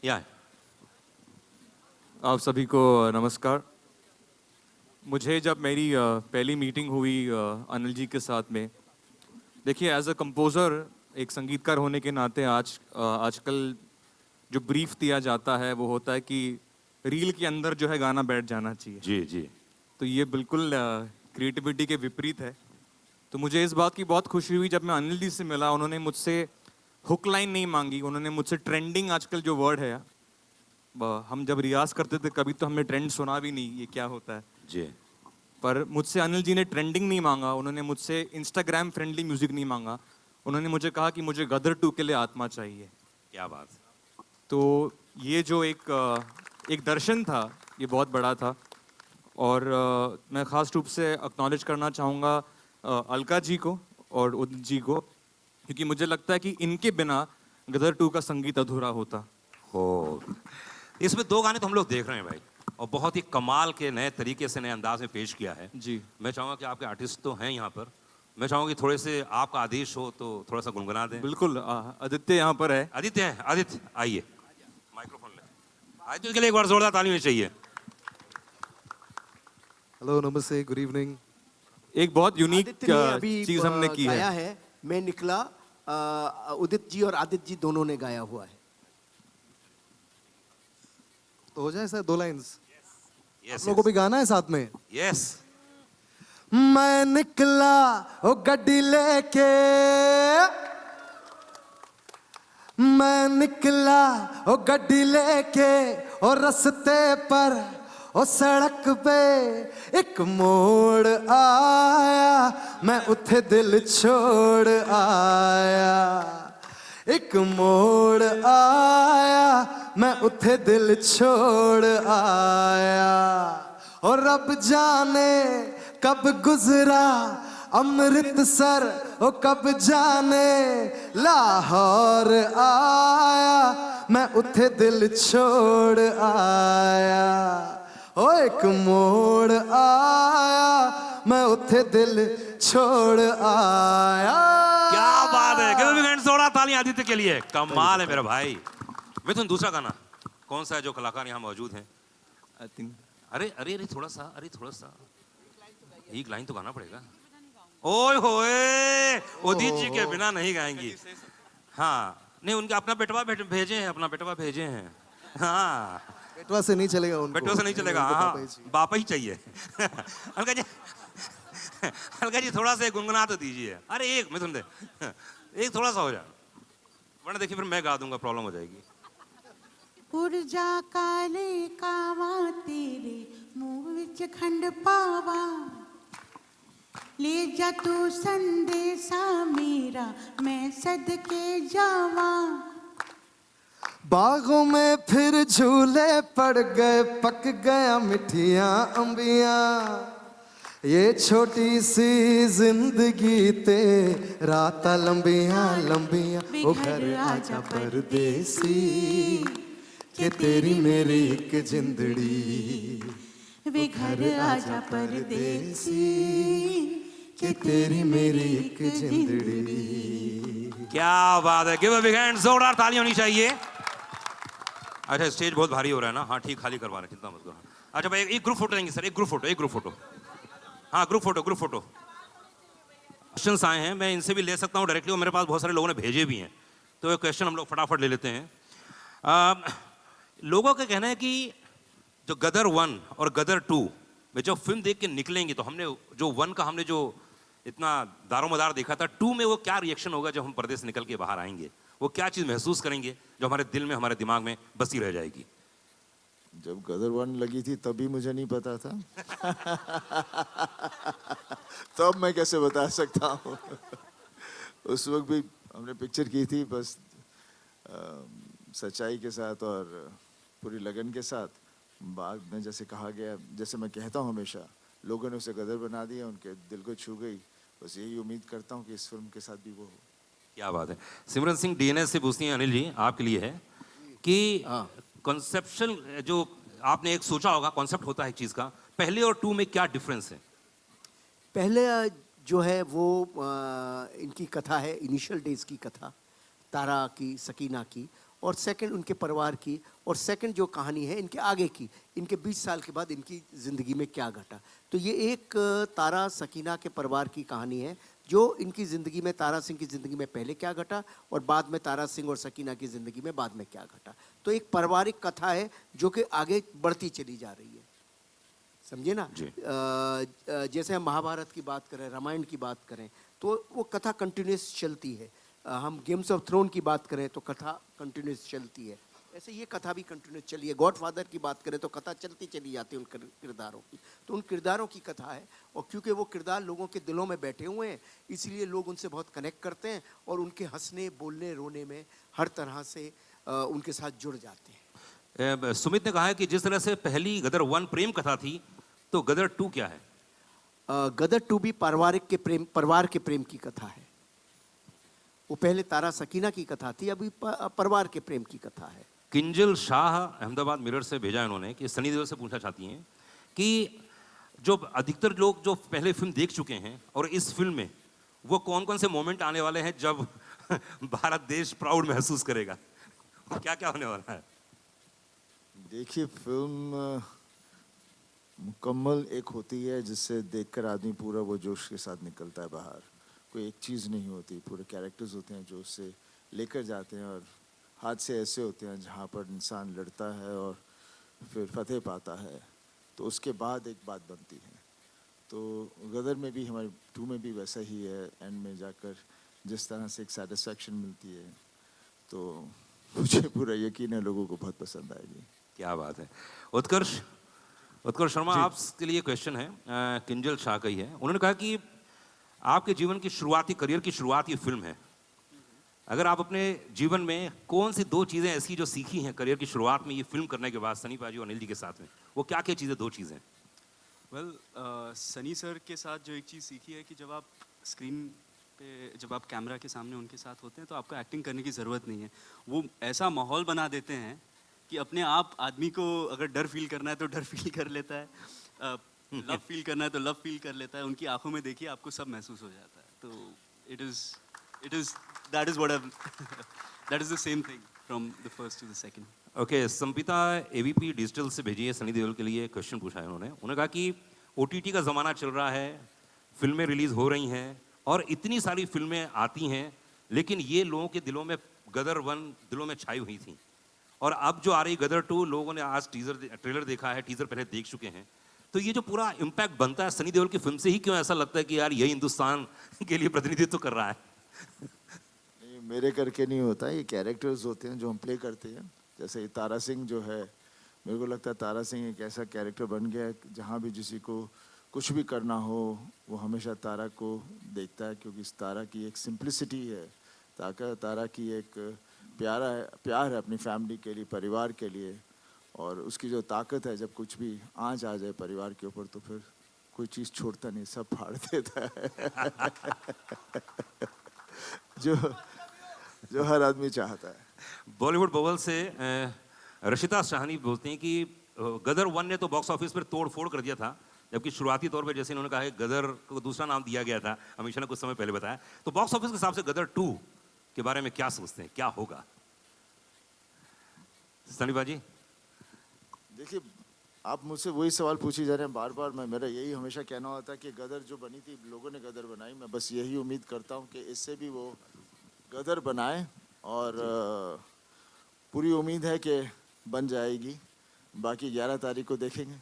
S1: या
S9: आप सभी को नमस्कार। मुझे जब मेरी पहली मीटिंग हुई अनिल जी के साथ में, देखिए एज अ कंपोज़र, एक संगीतकार होने के नाते आजकल जो ब्रीफ दिया जाता है वो होता है कि रील के अंदर जो है गाना बैठ जाना चाहिए।
S1: जी जी।
S9: तो ये बिल्कुल क्रिएटिविटी के विपरीत है। तो मुझे इस बात की बहुत खुशी हुई जब मैं अनिल जी से मिला। उन्होंने मुझसे हुक लाइन नहीं मांगी, उन्होंने मुझसे ट्रेंडिंग, आजकल जो वर्ड है, हम जब रियाज करते थे कभी तो हमने ट्रेंड सुना भी नहीं, ये क्या होता है
S1: जी।
S9: पर मुझसे अनिल जी ने ट्रेंडिंग नहीं मांगा, उन्होंने मुझसे इंस्टाग्राम फ्रेंडली म्यूजिक नहीं मांगा। उन्होंने मुझे कहा कि मुझे गदर 2 के लिए आत्मा चाहिए।
S1: क्या बात।
S9: तो ये जो एक दर्शन था, ये बहुत बड़ा था। और मैं ख़ास रूप से एक्नॉलेज करना चाहूँगा अलका जी को और उदित जी को, क्योंकि मुझे लगता है कि इनके बिना गदर 2 का संगीत अधूरा होता।
S1: हो, इसमें 2 गाने तो हम लोग देख रहे हैं भाई, और बहुत ही कमाल के नए तरीके से, नए अंदाज में पेश किया है।
S9: जी।
S1: मैं चाहूँगा कि आपके आर्टिस्ट तो हैं यहाँ पर, मैं चाहूँगा कि थोड़े से आपका आदेश हो तो थोड़ा सा गुनगुना दें।
S9: बिल्कुल। आदित्य यहाँ पर है।
S1: आदित्य है, आदित्य आइए, माइक्रोफोन ले। आदित्य के लिए एक बार जोरदार ताली होनी चाहिए।
S10: हेलो, नमस्ते, गुड इवनिंग।
S9: एक बहुत यूनिक
S4: आदित्य ने अभी
S9: चीज हमने की
S4: गाया
S9: है।
S4: है। मैं निकला, उदित जी और आदित्य जी दोनों ने गाया हुआ है।
S10: तो हो जाए सर 2 लाइंस।
S1: यस,
S10: आप लोगों को भी गाना है साथ में।
S1: यस।
S10: मैं निकला ओ गड्डी लेके, मैं निकला ओ गड्डी लेके, और रस्ते पर ओ सड़क पे एक मोड़ आया, मैं उथे दिल छोड़ आया। एक मोड़ आया, मैं उथे दिल छोड़ आया। और रब जाने कब गुजरा अमृतसर, ओ कब जाने लाहौर आया, मैं उथे दिल छोड़ आया। ओ एक मोड़ आया, मैं उथे दिल छोड़ आया।
S1: क्या बात है। जोरदार तालियां आदित्य के लिए। कमाल है मेरा भाई। मिथुन, दूसरा गाना कौन सा है जो कलाकार यहाँ मौजूद हैं?
S9: आई थिंक
S1: अरे अरे अरे थोड़ा सा, एक लाइन तो गाना पड़ेगा। ओए होए, उदित जी के बिना नहीं गाएंगी। हाँ, नहीं उनके अपना बेटवा भेजे हैं, हाँ
S10: बेटवा से नहीं चलेगा उनको,
S1: बेटवा से नहीं चलेगा, हाँ बापा ही चाहिए। अलका जी थोड़ा सा गुनगुना तो दीजिए। अरे एक मिथुन दे, एक थोड़ा सा हो जाए, वरना देखिए फिर मैं गा दूंगा, प्रॉब्लम हो जाएगी।
S11: पुरजा काले कावा तेरे मुंह विच खंड पावा, ले जा तू संदेशा मेरा मैं सदके जावा।
S10: बागों में फिर झूले पड़ गए, पक गया मिठियां अंबियां, ये छोटी सी जिंदगी ते रात लंबियां लंबियां। ओ घर आजा परदेसी, के तेरी मेरी एक जिंदड़ी, वे घर आजा परदेसी, के तेरी मेरी एक जिंदड़ी।
S1: क्या बात है, गिव अ बिग हैंड, जोरदार ताली होनी चाहिए। अच्छा स्टेज बहुत भारी हो रहा है ना, हाँ ठीक खाली करवा रहे, चिंता मत करो। अच्छा भाई एक ग्रुप फोटो लेंगे सर, एक ग्रुप फोटो, हाँ ग्रुप फोटो। क्वेश्चंस आए हैं, मैं इनसे भी ले सकता हूँ डायरेक्टली, और मेरे पास बहुत सारे लोगों ने भेजे भी हैं, तो ये क्वेश्चन हम लोग फटाफट ले लेते हैं। लोगों का कहना है कि जो गदर 1 और गदर 2 में जब फिल्म देख के निकलेंगे, तो हमने जो 1 का हमने जो इतना दारोमदार देखा था, 2 में वो क्या रिएक्शन होगा जब हम पर्दे से निकल के बाहर आएंगे, वो क्या चीज़ महसूस करेंगे जो हमारे दिल में, हमारे दिमाग में बसी रह जाएगी?
S2: जब गदर 1 लगी थी तभी मुझे नहीं पता था। तब मैं कैसे बता सकता हूँ। उस वक्त भी हमने पिक्चर की थी बस सच्चाई के साथ और पूरी लगन के साथ। बाद में जैसे कहा गया, जैसे मैं कहता हूँ हमेशा, लोगों ने उसे गदर बना दिया, उनके दिल को छू गई। बस यही उम्मीद करता हूँ कि इस फिल्म के साथ भी वो हो।
S1: क्या बात है। सिमरन सिंह डीएनएस से पूछती हैं अनिल जी, आपके लिए है कि कॉन्सेप्शन जो आपने एक सोचा होगा, कॉन्सेप्ट होता है एक चीज़ का, पहले और 2 में क्या डिफरेंस है?
S4: पहले जो है वो इनकी कथा है, इनिशियल डेज की कथा, तारा की, सकीना की, और सेकंड उनके परिवार की, और सेकंड जो कहानी है इनके आगे की, इनके 20 साल के बाद इनकी ज़िंदगी में क्या घटा। तो ये एक तारा सकीना के परिवार की कहानी है, जो इनकी ज़िंदगी में, तारा सिंह की ज़िंदगी में पहले क्या घटा, और बाद में तारा सिंह और सकीना की ज़िंदगी में बाद में क्या घटा। तो एक पारिवारिक कथा है जो कि आगे बढ़ती चली जा रही है, समझे ना। जैसे हम महाभारत की बात करें, रामायण की बात करें, तो वो कथा कंटिन्यूस चलती है। हम गेम्स ऑफ थ्रोन की बात करें तो कथा कंटिन्यूस चलती है, ऐसे ये कथा भी कंटिन्यूस चली है। गॉडफादर की बात करें तो कथा चलती चली जाती है उन किरदारों की, तो उन किरदारों की कथा है। और क्योंकि वो किरदार लोगों के दिलों में बैठे हुए हैं, इसलिए लोग उनसे बहुत कनेक्ट करते हैं, और उनके हंसने, बोलने, रोने में हर तरह से उनके साथ जुड़ जाते हैं।
S1: सुमित ने कहा है कि जिस तरह से पहली गदर 1 प्रेम कथा थी, तो गदर 2 क्या है?
S4: गदर 2 भी परिवार के प्रेम की कथा है। वो पहले तारा सकीना की कथा थी, अभी परिवार के प्रेम की कथा है।
S1: किंजल शाह अहमदाबाद मिरर से भेजा है उन्होंने कि सनी देओल से पूछना चाहती हैं कि जो अधिकतर लोग जो पहले फिल्म देख चुके हैं और इस फिल्म में, वो कौन कौन से मोमेंट आने वाले हैं जब भारत देश प्राउड महसूस करेगा, क्या क्या होने वाला है?
S2: देखिए, फिल्म मुकम्मल एक होती है जिससे देखकर आदमी पूरा वो जोश के साथ निकलता है बाहर। कोई एक चीज़ नहीं होती, पूरे कैरेक्टर्स होते हैं जो उससे लेकर जाते हैं, और हादसे ऐसे होते हैं जहाँ पर इंसान लड़ता है और फिर फतेह पाता है, तो उसके बाद एक बात बनती है। तो गदर में भी, हमारे 2 में भी वैसा ही है। एंड में जाकर जिस तरह से एक सेटिस्फैक्शन मिलती है, तो मुझे पूरा यकीन है लोगों को बहुत पसंद आएगी।
S1: क्या बात है। उत्कर्ष शर्मा, आपके लिए क्वेश्चन है, किंजल शाह का ही है। उन्होंने कहा कि आपके जीवन की शुरुआती, करियर की शुरुआत ये फिल्म है। अगर आप अपने जीवन में कौन सी 2 चीज़ें ऐसी जो सीखी हैं करियर की शुरुआत में ये फिल्म करने के बाद, सनी पाजी और अनिल जी के साथ में, वो क्या क्या चीज़ें, 2 चीज़ें?
S6: वेल, सनी सर के साथ जो एक चीज़ सीखी है कि जब आप स्क्रीन पे, जब आप कैमरा के सामने उनके साथ होते हैं, तो आपको एक्टिंग करने की ज़रूरत नहीं है। वो ऐसा माहौल बना देते हैं कि अपने आप आदमी को अगर डर फील करना है तो डर फील कर लेता है, लव फील करना है तो लव फील कर लेता है। उनकी आंखों में देखिए, आपको सब महसूस हो जाता है। तो that is what I'm that is the same thing from the first to the second.
S1: Okay Sampita ABP digital से भेजी है सनी देओल के लिए क्वेश्चन पूछा है उन्होंने कहा कि ओटीटी का ज़माना चल रहा है, फिल्में रिलीज़ हो रही हैं और इतनी सारी फिल्में आती हैं, लेकिन ये लोगों के दिलों में गदर 1 दिलों में छाई हुई थी और अब जो आ रही गदर 2 लोगों ने आज ट्रेलर देखा है, टीज़र पहले देख चुके हैं, तो ये जो पूरा इम्पैक्ट बनता है सनी देओल की फिल्म से ही क्यों ऐसा लगता है कि यार यही हिंदुस्तान के लिए प्रतिनिधित्व कर रहा है?
S2: नहीं, मेरे करके नहीं होता, ये कैरेक्टर्स होते हैं जो हम प्ले करते हैं। जैसे तारा सिंह जो है, मेरे को लगता है तारा सिंह एक ऐसा कैरेक्टर बन गया है जहाँ भी किसी को कुछ भी करना हो वो हमेशा तारा को देखता है, क्योंकि इस तारा की एक सिंप्लिसिटी है, तारा की एक प्यार है अपनी फैमिली के लिए, परिवार के लिए, और उसकी जो ताकत है जब कुछ भी आँच आ जाए परिवार के ऊपर तो फिर कोई चीज़ छोड़ता नहीं, सब फाड़ देता है जो हर आदमी चाहता है।
S1: बॉलीवुड बबल से रशिता शाहनी बोलती हैं कि गदर 1 ने तो बॉक्स ऑफिस पर तोड़ फोड़ कर दिया था, जबकि शुरुआती तौर पे जैसे इन्होंने कहा है गदर को दूसरा नाम दिया गया था, अमीशा ने कुछ समय पहले बताया, तो बॉक्स ऑफिस के हिसाब से गदर 2 के बारे में क्या सोचते हैं, क्या होगा? सनी बाजी
S2: देखिए, आप मुझसे वही सवाल पूछी जा रहे हैं बार बार। मेरा यही हमेशा कहना होता है कि गदर जो बनी थी, लोगों ने गदर बनाई, मैं बस यही उम्मीद करता हूँ कि इससे भी वो गदर बनाए और पूरी उम्मीद है कि बन जाएगी। बाकी 11 तारीख को देखेंगे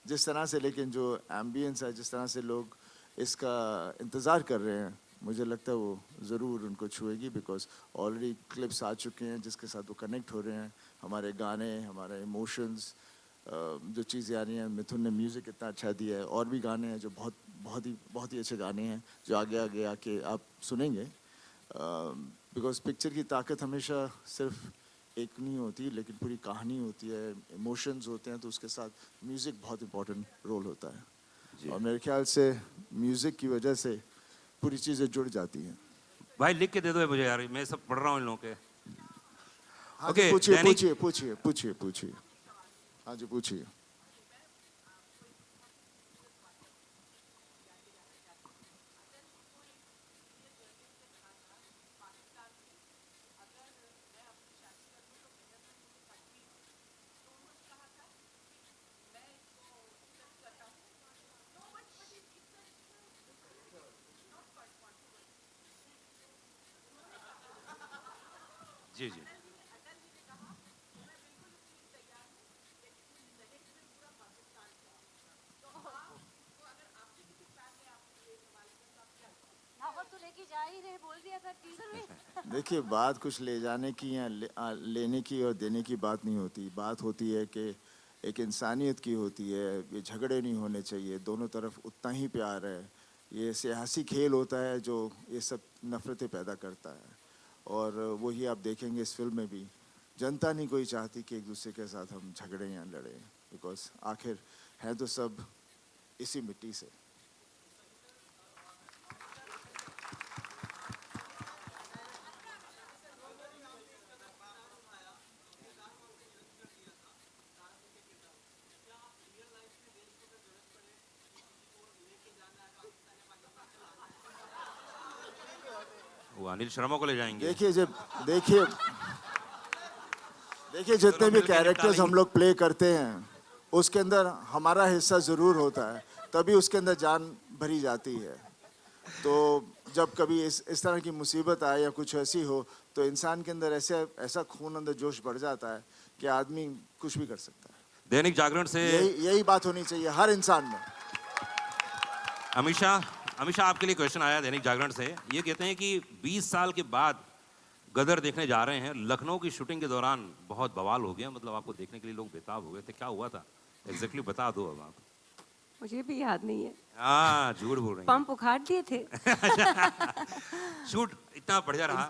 S2: जिस तरह से, लेकिन जो एम्बियंस है, जिस तरह से लोग इसका इंतज़ार कर रहे हैं, मुझे लगता है वो ज़रूर उनको छुएगी, बिकॉज ऑलरेडी क्लिप्स आ चुके हैं जिसके साथ वो कनेक्ट हो रहे हैं। हमारे गाने, हमारे इमोशंस, जो चीज़ें आ रही हैं, मिथुन ने म्यूज़िक इतना अच्छा दिया है, और भी गाने हैं जो बहुत ही अच्छे गाने हैं जो आगे आके आप सुनेंगे, बिकॉज पिक्चर की ताकत हमेशा सिर्फ एक नहीं होती, लेकिन पूरी कहानी होती है, इमोशंस होते हैं, तो उसके साथ म्यूज़िक बहुत इम्पोर्टेंट रोल होता है। और मेरे ख्याल से म्यूज़िक की वजह से पूरी चीज़ें जुड़ जाती हैं।
S1: भाई लिख के दे दो मुझे यार, मैं सब पढ़ रहा हूँ इन लोगों के।
S2: हाँ
S1: Okay,
S2: पूछिए। हाँ जी पूछिए।
S1: जी जी
S2: देखिए, बात कुछ ले जाने की या लेने की और देने की बात नहीं होती। बात होती है कि एक इंसानियत की होती है। ये झगड़े नहीं होने चाहिए, दोनों तरफ उतना ही प्यार है। ये सियासी खेल होता है जो ये सब नफ़रतें पैदा करता है, और वही आप देखेंगे इस फिल्म में भी। जनता नहीं कोई चाहती कि एक दूसरे के साथ हम झगड़ें या लड़ें, बिकॉज आखिर हैं तो सब इसी मिट्टी से।
S1: वो अनिल शर्मा को ले जाएंगे।
S2: देखिए जितने भी कैरेक्टर्स हम लोग प्ले करते हैं उसके अंदर हमारा हिस्सा ज़रूर होता है, तभी उसके अंदर जान भरी जाती है। तो जब कभी इस तरह की मुसीबत आए या कुछ ऐसी हो तो इंसान के अंदर ऐसा खून अंदर जोश बढ़ जाता है कि आदमी कुछ भी कर सकता है।
S1: दैनिक जागरण से
S2: यही बात होनी चाहिए हर इंसान में।
S1: अमीशा आपके लिए क्वेश्चन आया दैनिक जागरण से। ये कहते हैं कि 20 साल के बाद गदर देखने जा रहे हैं। लखनऊ की शूटिंग के दौरान बहुत बवाल हो गया, मतलब आपको देखने के लिए लोग बेताब हो गए थे, क्या हुआ था एग्जैक्टली बता दो अब आप।
S3: मुझे भी याद नहीं है।
S1: हाँ झूठ बोल रहे हैं।
S3: पंप उखाड़ दिए थे।
S1: शूट इतना बढ़िया रहा।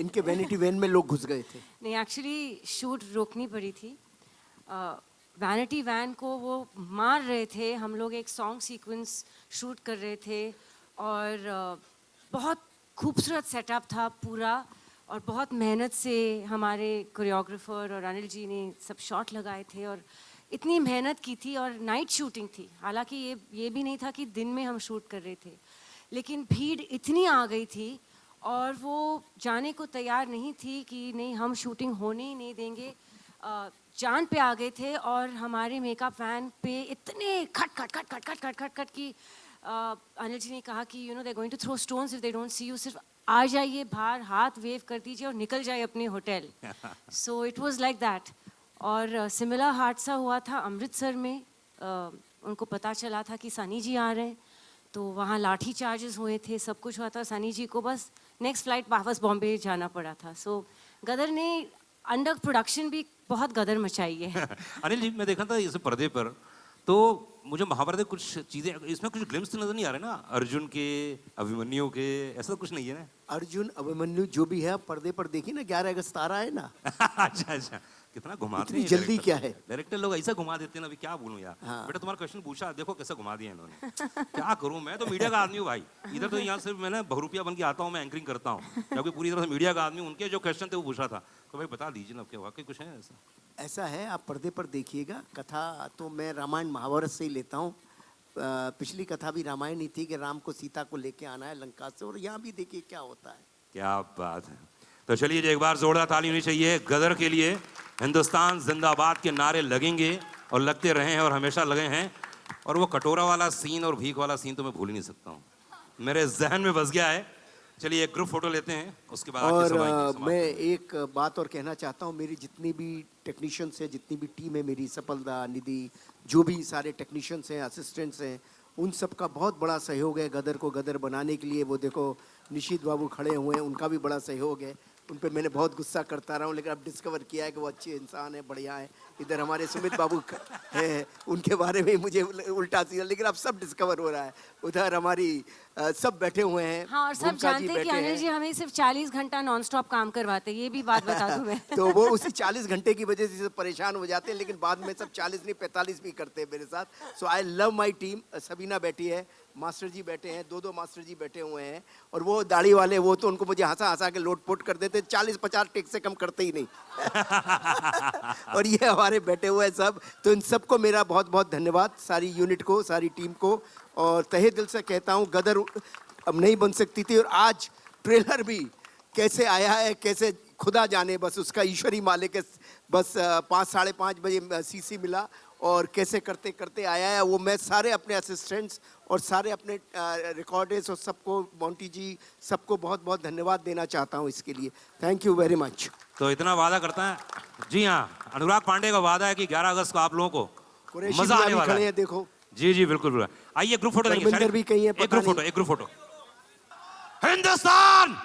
S4: इनके वैनिटी वैन में लोग घुस गए थे।
S3: नहीं, एक्चुअली शूट रोकनी पड़ी थी। वैनिटी वैन को वो मार रहे थे। हम लोग एक सॉन्ग सीक्वेंस शूट कर रहे थे और बहुत खूबसूरत सेटअप था पूरा, और बहुत मेहनत से हमारे कोरियोग्राफर और अनिल जी ने सब शॉट लगाए थे और इतनी मेहनत की थी। और नाइट शूटिंग थी, हालांकि ये भी नहीं था कि दिन में हम शूट कर रहे थे, लेकिन भीड़ इतनी आ गई थी और वो जाने को तैयार नहीं थी कि नहीं हम शूटिंग होने ही नहीं देंगे। जान पे आ गए थे और हमारे मेकअप वैन पे इतने खट खट खट खट खट खट खट खट की अनिल जी ने कहा कि you know they going to throw stones if they don't see you, सिर्फ आ जाइए बाहर, हाथ वेव कर दीजिए और निकल जाइए अपने hotel. So it was like that. और सिमिलर हादसा हुआ था अमृतसर में। उनको पता चला था कि सनी जी आ रहे हैं, तो वहाँ लाठी चार्जेस हुए थे, सब कुछ हुआ था। सनी जी को बस नेक्स्ट फ्लाइट वापस बॉम्बे जाना पड़ा था। सो गदर ने अंडर प्रोडक्शन भी बहुत गदर मचाई है।
S1: अनिल जी, मैं देखा था इस पर्दे पर, तो मुझे महाभारत में कुछ चीजें, इसमें कुछ ग्लिम्स तो नजर नहीं आ रहे ना, अर्जुन के, अभिमन्यु के, ऐसा कुछ नहीं है ना?
S4: अर्जुन अभिमन्यु जो भी है पर्दे पर देखिए ना, 11 अगस्त आ रहा है ना।
S1: अच्छा अच्छा, कितना घुमाते हैं
S4: जल्दी क्या है,
S1: डायरेक्टर लोग ऐसा घुमा देते हैं ना, अभी क्या बोलूं यार।
S4: हाँ।
S1: बेटा तुम्हारा क्वेश्चन पूछा, देखो कैसे घुमा दिया इन्होंने। क्या करूं, मैं तो मीडिया का आदमी हूँ भाई। इधर तो यहाँ सिर्फ मैं बहुरूपिया बन के आता हूँ, मैं एंकरिंग करता हूँ, जबकि पूरी तरह से मीडिया का आदमी। उनके जो क्वेश्चन थे वो पूछा था, तो भाई बता दीजिए ना, क्या वाकई कुछ है ऐसा?
S4: ऐसा है, आप पर्दे पर देखिएगा। कथा तो मैं रामायण महाभारत से ही लेता हूँ। पिछली कथा भी रामायण ही थी कि राम को सीता को लेके आना है लंका से, और यहाँ भी देखिए क्या होता है।
S1: क्या बात है। तो चलिए एक बार जोरदार ताली होनी चाहिए गदर के लिए। हिंदुस्तान जिंदाबाद के नारे लगेंगे और लगते रहे हैं और हमेशा लगे हैं। और वो कटोरा वाला सीन और भीख वाला सीन तो मैं भूल ही नहीं सकता हूँ, मेरे जहन में बस गया है। चलिए एक ग्रुप फोटो लेते हैं, उसके बाद
S4: और मैं एक बात और कहना चाहता हूँ। मेरी जितनी भी टेक्नीशियंस हैं, जितनी भी टीम है मेरी, सफलदा, निधि, जो भी सारे टेक्नीशियंस हैं, असिस्टेंट्स हैं, उन सब का बहुत बड़ा सहयोग है गदर को गदर बनाने के लिए। वो देखो निशित बाबू खड़े हुए हैं, उनका भी बड़ा सहयोग है। उन पे मैंने बहुत गुस्सा करता रहा हूँ, लेकिन अब डिस्कवर किया है कि वो अच्छे इंसान है, बढ़िया है। इधर हमारे सुमित बाबू है, उनके बारे में मुझे उल्टा सीधा, लेकिन अब सब डिस्कवर हो रहा है। उधर हमारी सब बैठे हुए हैं।
S3: हाँ, और सब जानते हैं कि अनिल जी हमें सिर्फ 40 घंटा नॉनस्टॉप काम करवाते हैं, ये भी बात बता दूं मैं।
S4: तो वो उसी 40 घंटे की वजह से परेशान हो जाते हैं, लेकिन बाद में सब 40 नहीं 45 भी करते हैं मेरे साथ। So I love my team. Sabina बैठी है, मास्टर जी बैठे हैं, दो मास्टर जी बैठे हुए हैं, और वो दाढ़ी वाले, वो तो उनको मुझे हंसा हंसा के लोटपोट कर देते, 40-50 टेक से कम करते ही नहीं। और ये हमारे बैठे हुए हैं सब। तो इन सबको मेरा बहुत बहुत धन्यवाद, सारी यूनिट को, सारी टीम को। और तहे दिल से कहता हूँ, गदर अब नहीं बन सकती थी। और आज ट्रेलर भी कैसे आया है, कैसे खुदा जाने, बस उसका ईश्वरी मालिक है। बस 5-5:30 बजे सीसी मिला और कैसे करते करते आया है। वो मैं सारे अपने असिस्टेंट्स और सारे अपने रिकॉर्डर्स और सबको, मोंटी जी, सबको बहुत बहुत धन्यवाद देना चाहता हूँ इसके लिए। Thank you very much.
S1: तो इतना वादा करता है जी। हाँ, अनुराग पांडे का वादा है कि 11 अगस्त को आप लोगों को मजा आने वाला है।
S4: देखो
S1: जी जी बिल्कुल। आइए ग्रुप फोटो देंगे।
S4: भी कहीं है,
S1: एक ग्रुप फोटो। हिंदुस्तान